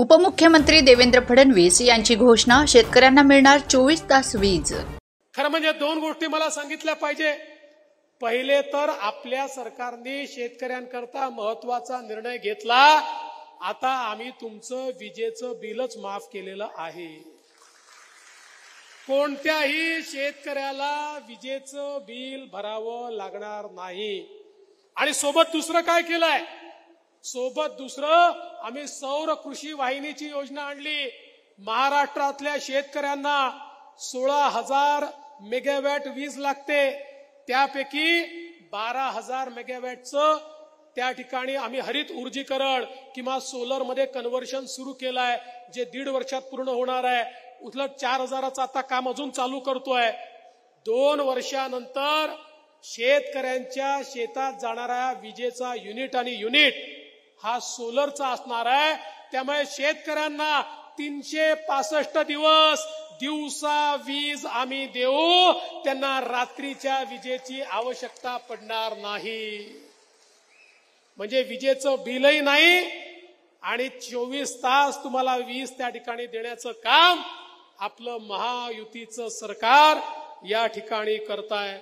उपमुख्यमंत्री देवेंद्र फडणवीस यांची घोषणा, शेतकऱ्यांना मिळणार 24 तास वीज। खरं म्हणजे दोन गोष्टी मला सांगितल्या पाहिजे। पहिले तर आपल्या सरकारने शेतकऱ्यांकरता महत्त्वाचा निर्णय घेतला। आता आम्ही तुमचं विजेचं बिलच माफ केलेलं आहे। कोणत्याही शेतकऱ्याला विजेचं बिल भरावं लागणार नाही। आणि सोबत दुसरं काय केलंय? आम्ही सौर कृषी वाहिनीची योजना आणली। महाराष्ट्रातल्या शेतकऱ्यांना 16,000 मेगावॅट वीज लागते, त्यापैकी 12,000 मेगावॅटचं त्या ठिकाणी आम्ही हरित ऊर्जीकरण किंवा सोलर मध्ये कन्व्हर्शन सुरू केलंय, जे 1.5 वर्षात पूर्ण होणार आहे। उलट 4,000चं आता काम अजून चालू करतोय। 2 वर्षानंतर शेतकऱ्यांच्या शेतात जाणारा विजेचा युनिट हा सोलरचा असणार आहे। त्यामुळे शेतकऱ्यांना 365 दिवस दिवसा वीज आम्ही देऊ, त्यांना रात्रीच्या विजेची आवश्यकता पडणार नाही। म्हणजे विजेचं बिलही नाही आणि 24 तास तुम्हाला वीज त्या ठिकाणी देण्याचं काम आपलं महायुतीचं सरकार या ठिकाणी करताय।